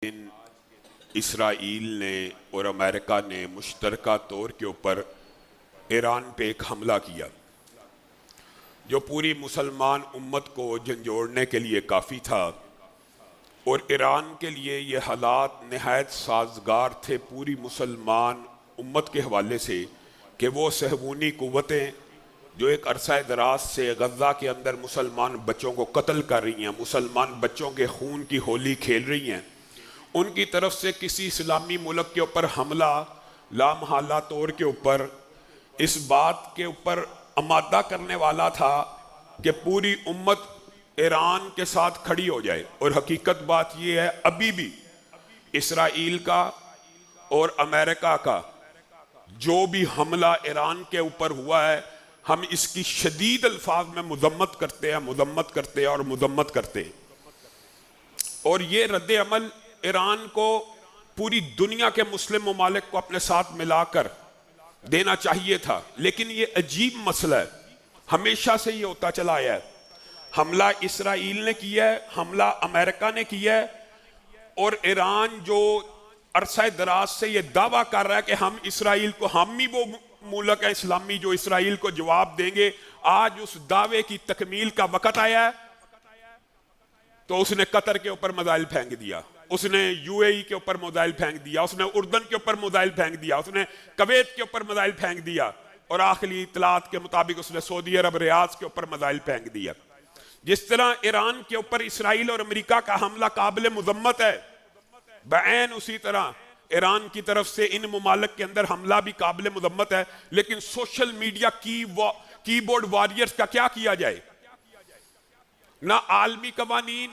दिन इसराइल ने और अमेरिका ने मुश्तरका तौर के ऊपर ईरान पे एक हमला किया जो पूरी मुसलमान उम्मत को झंझोड़ने के लिए काफ़ी था। और ईरान के लिए ये हालात नहायत साजगार थे पूरी मुसलमान उम्मत के हवाले से कि वो सहवूनी कुव्वतें जो एक अरसा दराज से गज़ा के अंदर मुसलमान बच्चों को कत्ल कर रही हैं, मुसलमान बच्चों के खून की होली खेल रही हैं, उनकी तरफ से किसी इस्लामी मुल्क के ऊपर हमला लामहल्ला तौर के ऊपर इस बात के ऊपर आमादा करने वाला था कि पूरी उम्मत ईरान के साथ खड़ी हो जाए। और हकीकत बात यह है, अभी भी इसराइल का और अमेरिका का जो भी हमला ईरान के ऊपर हुआ है, हम इसकी शदीद अल्फाज में मुजम्मत करते हैं और मुजम्मत करते हैं। और ये रद्द अमल ईरान को पूरी दुनिया के मुस्लिम ममालिक को अपने साथ मिलाकर देना चाहिए था। लेकिन ये अजीब मसला है, हमेशा से ये होता चला आया है। हमला इसराइल ने किया है, हमला अमेरिका ने किया है, और ईरान जो अरसा दराज से ये दावा कर रहा है कि हम इसराइल को, हम ही वो मुल्क है इस्लामी जो इसराइल को जवाब देंगे, आज उस दावे की तकमील का वक्त आया है। तो उसने कतर के ऊपर मिसाइल फेंक दिया, उसने यूएई के ऊपर मिसाइल फेंक दिया, उसने उर्दन के ऊपर मिसाइल फेंक दिया, उसने कुवैत के ऊपर मिसाइल फेंक दिया, और आखिरी इतलात के मुताबिक उसने सऊदी अरब रियाद के ऊपर मिसाइल फेंक दिया। जिस तरह ईरान के ऊपर इसराइल और अमेरिका का हमला काबिल मुजम्मत है, बैन उसी तरह ईरान की तरफ से इन ममालिक के अंदर हमला भी काबिल मुजम्मत है। लेकिन सोशल मीडिया कीबोर्ड वॉरियर्स का क्या किया जाए? ना आलमी कवानीन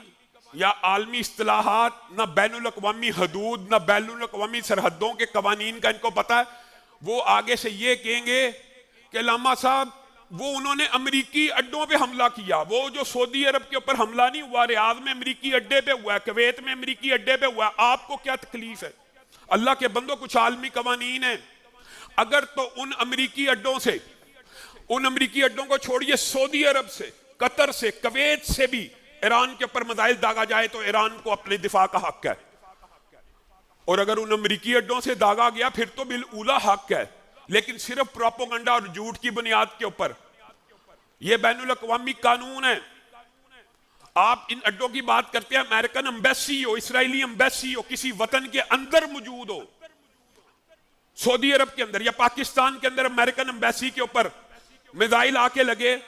या आलमी इस्तिलाहात, ना बैनुल अक़वामी हदूद, ना बैनुल अक़वामी सरहदों के कवानीन का इनको पता है। वो आगे से ये कहेंगे कि लामा साहब वो उन्होंने अमरीकी अड्डों पे हमला किया, वो जो सऊदी अरब के ऊपर हमला नहीं हुआ, रियाद में अमरीकी अड्डे पे हुआ है, कुवैत में अमरीकी अड्डे पे हुआ है, आपको क्या तकलीफ है? अल्लाह के बंदों, कुछ आलमी कवानीन है। अगर तो उन अमरीकी अड्डों को छोड़िए, सऊदी अरब से, कतर से, कुवैत से भी ईरान के ऊपर मिसाइल दागा जाए तो ईरान को अपने दिफा का हक है। और अगर उन अमरीकी अड्डों से दागा गया फिर तो बिलउला हक है। लेकिन सिर्फ प्रोपेगेंडा और झूठ की बुनियाद के ऊपर, यह बैनुल अक़वामी कानून है। आप इन अड्डों की बात करते हैं, अमेरिकन एम्बेसी हो, इसराइली एम्बेसी हो, किसी वतन के अंदर मौजूद हो, सऊदी अरब के अंदर या पाकिस्तान के अंदर अमेरिकन एम्बेसी के ऊपर मिसाइल आके लगे,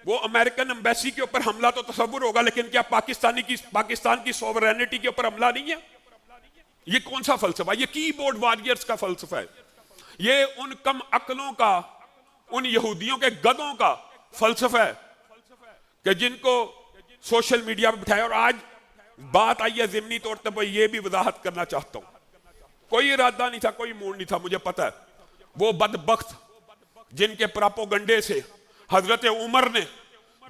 वो अमेरिकन एम्बेसी के ऊपर हमला तो तसव्वुर होगा, लेकिन क्या पाकिस्तान की सोवरेनिटी के ऊपर हमला नहीं है? ये कौन सा फलसफा? ये कीबोर्ड वॉरियर्स का फलसफा है। ये उन कम अकलों का, उन यहूदियों के गधों का फलसफा है कि जिनको सोशल मीडिया पर बिठाया। और आज बात आई है ज़िमनी तौर पर, ये भी वजाहत करना चाहता हूं, कोई इरादा नहीं था, कोई मूड नहीं था, मुझे पता है। वो बदबख्त जिनके प्रोपेगेंडे से हजरत उमर ने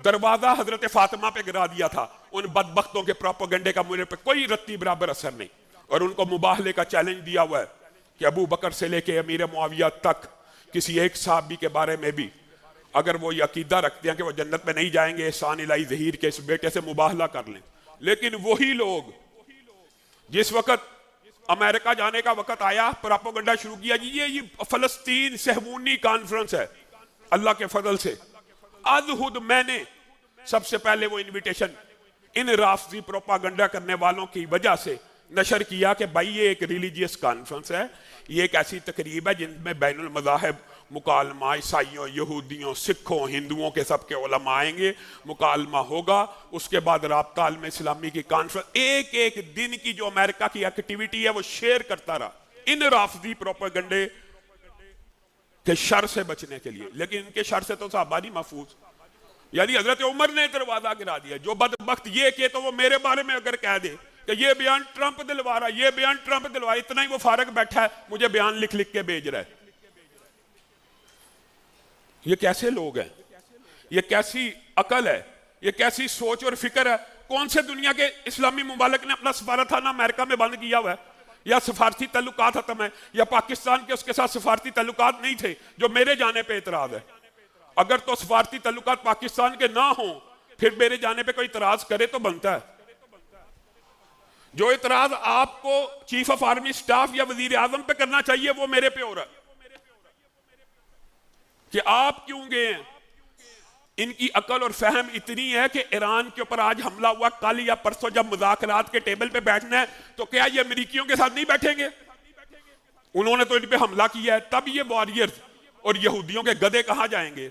दरवाजा हजरत फातिमा पे गिरा दिया था, उन बदबख्तों के प्रोपेगेंडे का मुझे पे कोई रत्ती बराबर असर नहीं। और उनको मुबाहले का चैलेंज दिया हुआ है कि अबू बकर से लेके अमीर मुआविया तक किसी एक साहबी के बारे में भी अगर वो ये अकीदा रखते हैं कि वो जन्नत में नहीं जाएंगे, एहसान इलाही ज़हीर के इस बेटे से मुबाहला कर लें। लेकिन वही लोग जिस वक्त अमेरिका जाने का वक्त आया, प्रोपेगेंडा शुरू किया, जी ये फलस्तीन सहवूनी कॉन्फ्रेंस है, अल्लाह के फजल से अज़हुद मैंने सबसे पहले वो इनविटेशन इन राफजी प्रोपेगेंडा करने वालों की वजह से नशर किया कि भाई ये एक रिलीजियस कॉन्फ्रेंस है, ये एक ऐसी तकरीब है जिनमें बैनुल मज़ाहिब मुकालमा, ईसाइयों, यहूदियों, सिखों, हिंदुओं के सबके उलमा आएंगे, मुकालमा होगा, उसके बाद राब्ता आलम इस्लामी की कॉन्फ्रेंस। एक एक दिन की जो अमेरिका की एक्टिविटी है वो शेयर करता रहा इन राफजी प्रोपेगेंडे के शर से बचने के लिए। लेकिन इनके शर से तो साहबा नहीं महफूज, यानी हजरत उमर ने दरवाजा गिरा दिया। जो बदबख्त ये के तो वो मेरे बारे में अगर कह दे कि ये बयान ट्रंप दिलवा रहा, ये बयान ट्रंप दिलवा, इतना ही वो फारग बैठा है, मुझे बयान लिख लिख के भेज रहा है। ये कैसे लोग हैं? ये कैसी अकल है? ये कैसी सोच और फिक्र है? कौन से दुनिया के इस्लामी मुमालिक ने अपना सफारतखाना अमेरिका में बंद किया हुआ है, या सफारती तल्लुकात खत्म है, या पाकिस्तान के उसके साथ सफारती तल्लुकात नहीं थे जो मेरे जाने पे इतराज है? अगर तो सफारती तल्लुकात पाकिस्तान के ना हो फिर मेरे जाने पे कोई इतराज करे तो बनता है। जो इतराज आपको चीफ ऑफ आर्मी स्टाफ या वजीर आजम पे करना चाहिए वो मेरे पे हो रहा है कि आप क्यों गए हैं। इनकी अकल और फहम इतनी है कि ईरान के ऊपर आज हमला हुआ, कल या परसों जब मुज़ाकरात के टेबल पे बैठना है तो क्या ये अमेरिकियों के साथ नहीं बैठेंगे? उन्होंने तो इन पे हमला किया है, तब ये वॉरियर्स और यहूदियों के गधे कहां जाएंगे?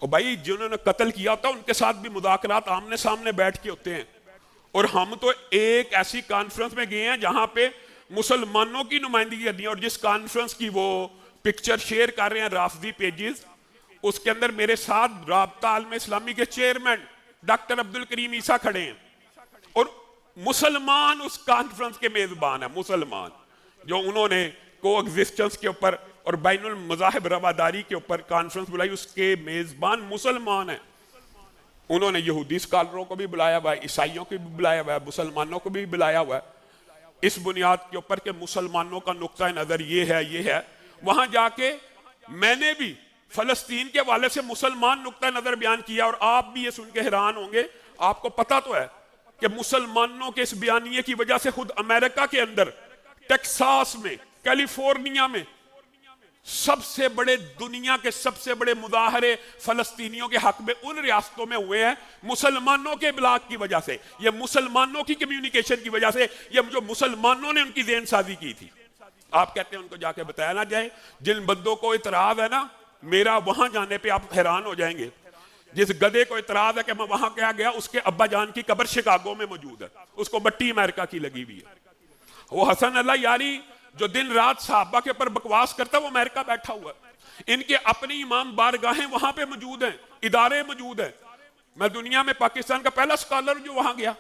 और भाई जिन्होंने कत्ल किया होता है उनके साथ भी मुज़ाकरात आमने सामने बैठ के होते हैं। और हम तो एक ऐसी कॉन्फ्रेंस में गए हैं जहां पे मुसलमानों की नुमाइंदगी करनी है, और जिस कॉन्फ्रेंस की वो पिक्चर शेयर कर रहे हैं राफदी पेजेस, उसके अंदर मेरे साथ राब्ता आलम इस्लामी के चेयरमैन डॉक्टर अब्दुल करीम ईसा खड़े हैं, और मुसलमान उस कॉन्फ्रेंस के मेजबान है। मुसलमान जो उन्होंने को एग्जिस्टेंस के ऊपर और बैनुल मज़ाहिब रवादारी के ऊपर कॉन्फ्रेंस बुलाई, उसके मेजबान मुसलमान हैं। उन्होंने यहूदी स्कॉलरों को भी बुलाया हुआ है, ईसाइयों को भी बुलाया हुआ है, मुसलमानों को भी बुलाया हुआ है, इस बुनियाद के ऊपर के मुसलमानों का नुक्ता नजर ये है। वहां जाके मैंने भी फलस्तीन के हवाले से मुसलमान नुक्ता नजर बयान किया, और आप भी ये सुन के हैरान होंगे। आपको पता तो है कि मुसलमानों के इस बयानिए की वजह से खुद अमेरिका के अंदर टेक्सास में, कैलिफोर्निया में सबसे बड़े, दुनिया के सबसे बड़े मुजाहरे फलस्तीनियों के हक में उन रियासतों में हुए हैं मुसलमानों के इब्लाग की वजह से, ये मुसलमानों की कम्युनिकेशन की वजह से, ये जो मुसलमानों ने उनकी ज़हन साजी की थी। आप कहते हैं उनको जाके बताया ना जाए। जिन बंदों को इतराज है ना, मेरा वहां जाने पे आप हैरान हो जाएंगे। जिस गधे को इतराज है कि मैं वहां क्या गया, उसके अब्बा जान की कब्र शिकागो में मौजूद है, उसको मट्टी अमेरिका की लगी हुई है। वो हसन अल्लाह यारी जो दिन रात सहाबा के ऊपर बकवास करता है, वो अमेरिका बैठा हुआ है। इनके अपनी इमाम बारगाहें वहां पे मौजूद हैं, इदारे मौजूद हैं। मैं दुनिया में पाकिस्तान का पहला स्कॉलर जो वहां गया,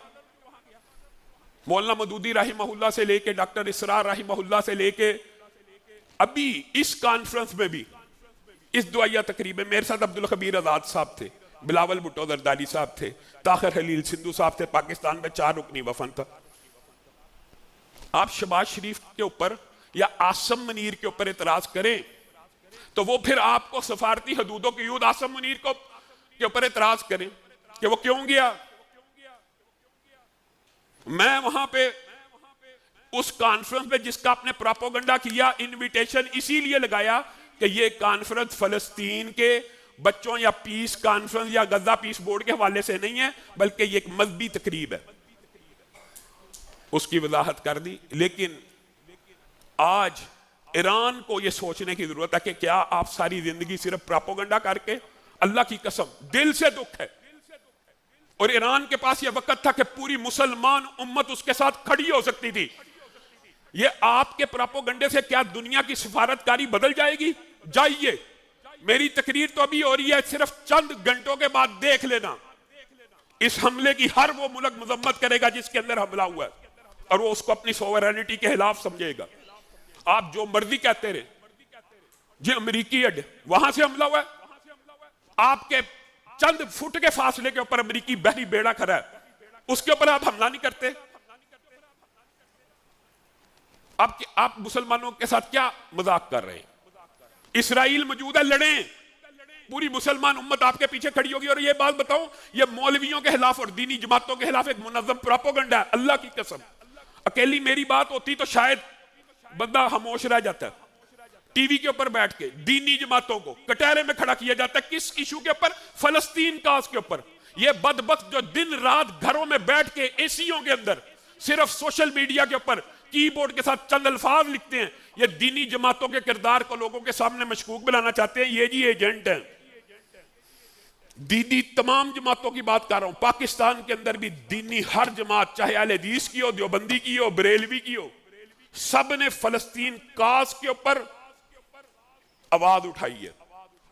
मौलाना मदूदी राहिमहुल्लाह से लेके डॉक्टर इसरार राहिमहुल्लाह से लेके अभी इस कॉन्फ्रेंस में भी, इस दुआया तकरीब में मेरे साथ अब्दुल खबीर आजाद साहब थे, बिलावल भुट्टो जरदारी साहब थे, ताहिर हलील सिंधु साहब थे। पाकिस्तान में 4 रुकनी वफन था। आप शहबाज शरीफ के ऊपर या आसम मुनीर के ऊपर इतराज करें तो वो फिर आपको सफारती हदूदों के युद्ध आसम मुनीर को के ऊपर इतराज करें कि वो क्यों गया। मैं वहां पे उस कॉन्फ्रेंस में जिसका आपने प्रोपेगेंडा किया, इनविटेशन इसीलिए लगाया कि ये कॉन्फ्रेंस फलस्तीन के बच्चों या पीस कॉन्फ्रेंस या गजा पीस बोर्ड के हवाले से नहीं है, बल्कि ये एक मजहबी तकरीब है। उसकी वजाहत कर दी। लेकिन आज ईरान को यह सोचने की जरूरत है कि क्या आप सारी जिंदगी सिर्फ प्रोपेगेंडा करके, अल्लाह की कसम दिल से दुख है, और ईरान के पास यह वक्त था कि पूरी मुसलमान उम्मत उसके साथ खड़ी हो सकती थी। ये आपके प्रोपेगेंडे से क्या दुनिया की सिफारतकारी बदल जाएगी? जाइए, मेरी तकरीर तो अभी हो रही है, सिर्फ चंद घंटों के बाद देख लेना, इस हमले की हर वो मुल्क मजम्मत करेगा जिसके अंदर हमला हुआ है, और वो उसको अपनी सोवरेनिटी के खिलाफ समझेगा। आप जो मर्जी कहते रहे, जो अमेरिकी अड्डे वहां से हमला हुआ है, आपके चंद फुट के फासले के ऊपर अमेरिकी बहरी बेड़ा खड़ा है, उसके ऊपर आप हमला नहीं करते। आप मुसलमानों के साथ क्या मजाक कर रहे हैं? इसराइल मौजूद है, लड़ें, पूरी मुसलमान उम्मत आपके पीछे खड़ी होगी। और ये बात बताऊं, ये मौलवियों के खिलाफ और दीनी जमातों के खिलाफ एक मुनज़्ज़म प्रोपेगेंडा है। अल्लाह की कसम, अकेली मेरी बात होती तो शायद बंदा खामोश रह जाता है। टीवी के ऊपर बैठ के दीनी जमातों को कटहरे में खड़ा किया जाता है। किस इशू के ऊपर? फलस्तीन काज के ऊपर। ये बदबख्त जो दिन रात घरों में बैठ के एसीओं के अंदर सिर्फ सोशल मीडिया के ऊपर कीबोर्ड के साथ चंद अल्फाज लिखते हैं, ये दीनी जमातों के किरदार को लोगों के सामने मशकूक बनाना चाहते हैं। ये जी एजेंट हैं। दीदी तमाम जमातों की बात कर रहा हूं, पाकिस्तान के अंदर भी दीनी हर जमात, चाहे अहले हदीस की हो, देवबंदी की हो, बरेलवी की हो, सब ने फलस्तीन काज के ऊपर आवाज उठाई है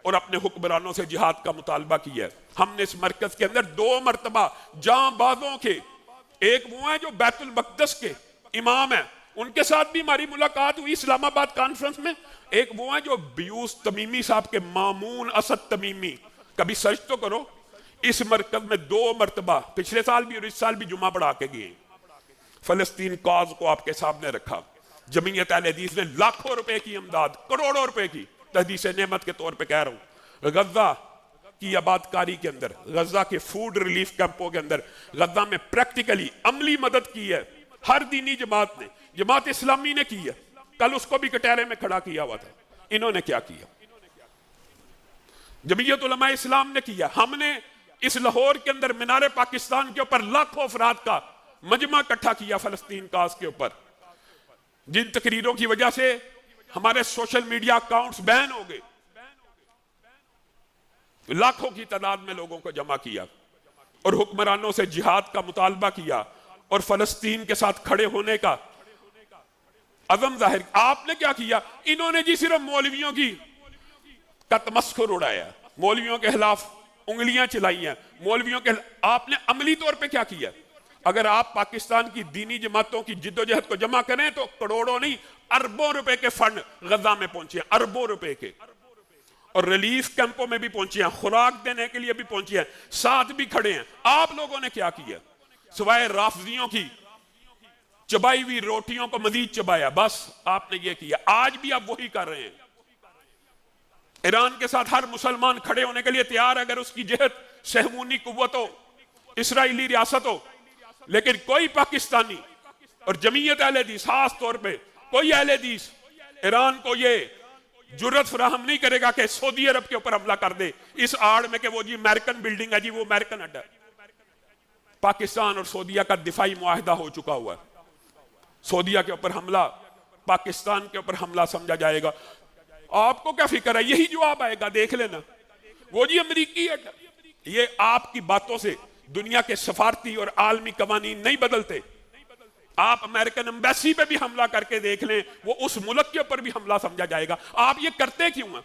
और अपने हुक्मरानों से जिहाद का मुतालबा किया है। हमने इस मरकज के अंदर 2 मरतबा जांबाजों के, एक वो है जो बैतुल मक़दस के इमाम है, उनके साथ भी हमारी मुलाकात हुई इस्लामाबाद कॉन्फ्रेंस में। एक वो है जो बियूस तमीमी साहब के मामून असद तमीमी, कभी सर्च तो करो, इस मरकज में 2 मरतबा पिछले साल भी और इस साल भी जुमा पढ़ा के गए। फलस्तीन काज को आपके सामने रखा। जमीयत अहले हदीस ने लाखों रुपए की इमदाद, करोड़ों रुपए की, तहदीस नेमत के तौर पे कह रहा हूं। गजा की आबादकारी के अंदर, गजा के फूड रिलीफ कैंपों के अंदर, गजा में प्रैक्टिकली अमली मदद की है हर दीनी जमात ने। जमात इस्लामी ने की है, कल उसको भी कटहरे में खड़ा किया हुआ था। इन्होंने क्या किया? जमीयत उलमा इस्लाम ने किया। हमने इस लाहौर के अंदर मीनारे पाकिस्तान के ऊपर लाखों अफराद का मजमा इकट्ठा किया फलस्तीन काज के ऊपर, जिन तकरीरों की वजह से हमारे सोशल मीडिया अकाउंट्स बैन हो गए। लाखों की तादाद में लोगों को जमा किया और हुक्मरानों से जिहाद का मुतालबा किया और फलस्तीन के साथ खड़े होने का अज़म जाहिर। आपने क्या किया? इन्होंने जी सिर्फ मौलवियों की का तमस्खुर उड़ाया, मौलवियों के खिलाफ उंगलियां चलाई हैं, मौलवियों के। आपने अमली तौर पे क्या किया? अगर आप पाकिस्तान की दीनी जमातों की जिद्दोजहद को जमा करें तो करोड़ों नहीं अरबों रुपए के फंड गजा में पहुंचे हैं, अरबों रुपए के, और रिलीफ कैंपों में भी पहुंचे हैं, खुराक देने के लिए भी पहुंचे हैं, साथ भी खड़े हैं। आप लोगों ने क्या किया? सिवाय राफजियों की चबाई हुई रोटियों को मजीद चबाया, बस आपने ये किया। आज भी आप वही कर रहे हैं। ईरान के साथ हर मुसलमान खड़े होने के लिए तैयार है अगर उसकी जहद सहमूनी कुव्वत हो, इसराइली रियासत हो, लेकिन कोई पाकिस्तानी और जमीयत अहले हदीस खास तौर पे कोई अहले हदीस ईरान को ये जुर्रत फराहम नहीं करेगा कि सऊदी अरब के ऊपर हमला कर दे इस आड़ में कि वो जी अमेरिकन बिल्डिंग है जी, वो अमेरिकन अड्डा। पाकिस्तान और सऊदीया का दिफाई मुआहदा हो चुका हुआ है। सऊदीया के ऊपर हमला पाकिस्तान के ऊपर हमला समझा जाएगा। आपको क्या फिक्र है? यही जवाब आएगा, देख लेना। वो जी अमरीकी अड्डा। ये आपकी बातों से दुनिया के सफारती और आलमी कवानीन नहीं बदलते। आप अमेरिकन एम्बेसी पे भी हमला करके देख लें, वो उस मुल्क के ऊपर भी हमला समझा जाएगा। आप ये करते क्यों हैं?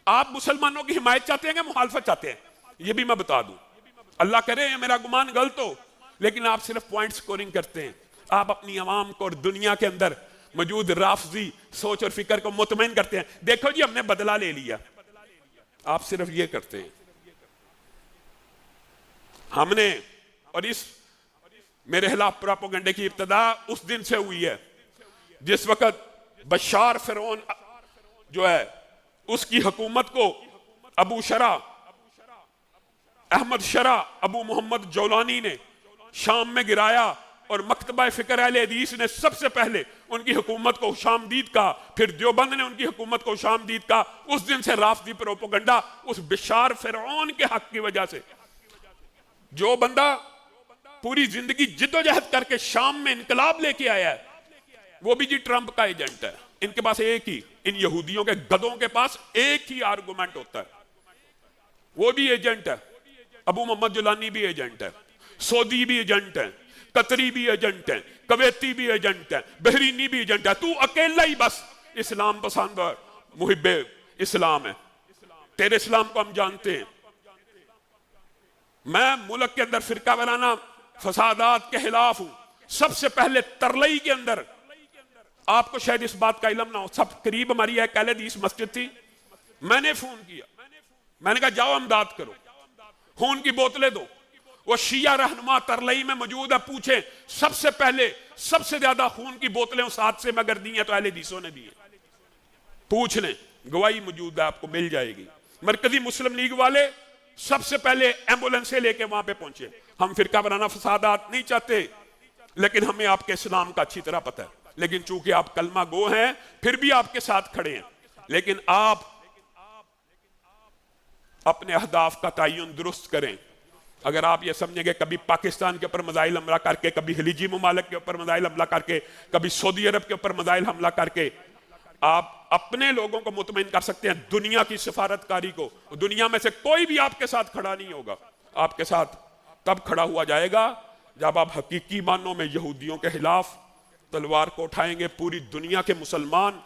आप मुसलमानों की हिमायत चाहते हैं कि मुखालफत चाहते हैं? ये भी मैं बता दूं, अल्लाह करे मेरा गुमान गलत हो, लेकिन आप सिर्फ पॉइंट स्कोरिंग करते हैं। आप अपनी आवाम को और दुनिया के अंदर मौजूद राफजी सोच और फिक्र को मुतमईन करते हैं। देखो जी हमने बदला ले लिया, आप सिर्फ ये करते हैं। हमने और इस मेरे खिलाफ प्रोपेगेंडे की इब्तिदा उस दिन से हुई है जिस वक्त बशार फिरौन जो है उसकी हुकूमत को अबू शरा अहमद शरा अबू मोहम्मद जौलानी ने शाम में गिराया, और मकतबा फिक्र अहले हदीस ने सबसे पहले उनकी हुकूमत को खुशामदीद का, फिर देवबंद ने उनकी हुकूमत को खुशामदीद का। उस दिन से राफदी प्रोपेगेंडा उस बशार फिरौन के हक की वजह से, जो बंदा पूरी जिंदगी जिद्दोजहद करके शाम में इनकलाब लेके आया है, वो भी जी ट्रंप का एजेंट है। इनके पास एक ही, इन यहूदियों के गधों के पास एक ही आर्गुमेंट होता है, वो भी एजेंट है। अबू मोहम्मद जुलानी भी एजेंट है, सऊदी भी एजेंट है, कतरी भी एजेंट है, कवैती भी एजेंट है, बहरीनी भी एजेंट है। तू अकेला ही बस इस्लाम पसंद और मुहिब्बे इस्लाम है। तेरे इस्लाम को हम जानते हैं। मैं मुल्क के अंदर फिरका वाराना फसादात के खिलाफ हूं। सबसे पहले तरलई के अंदर, आपको शायद इस बात का इल्म ना हो, सब करीब हमारी एक अहले हदीस मस्जिद थी। मैंने फोन किया, मैंने कहा जाओ इमदाद करो, खून की बोतलें दो। वो शिया रहनुमा तरलई में मौजूद है, पूछे सबसे पहले सबसे ज्यादा खून की बोतलें उस हादसे में अगर दी हैं तो अहले हदीसों ने दी है। पूछ लें, गवाही मौजूद है, आपको मिल जाएगी। मरकजी मुस्लिम लीग वाले सबसे पहले एम्बुलेंस से लेके वहां पे पहुंचे। हम फिरका बनाना फसादात नहीं चाहते, लेकिन हमें आपके इस्लाम का अच्छी तरह पता है। लेकिन चूंकि आप कलमा गो हैं, फिर भी आपके साथ खड़े हैं। लेकिन आप अपने अहदाफ का तयन दुरुस्त करें। अगर आप ये समझेंगे कभी पाकिस्तान के ऊपर मिसाइल हमला करके, कभी खलीजी ममालिक के ऊपर मिसाइल हमला करके, कभी सऊदी अरब के ऊपर मिसाइल हमला करके आप अपने लोगों को मुतमईन कर सकते हैं, दुनिया की सिफारतकारी को। दुनिया में से कोई भी आपके साथ खड़ा नहीं होगा। आपके साथ तब खड़ा हुआ जाएगा जब आप हकीकी मानों में यहूदियों के खिलाफ तलवार को उठाएंगे। पूरी दुनिया के मुसलमान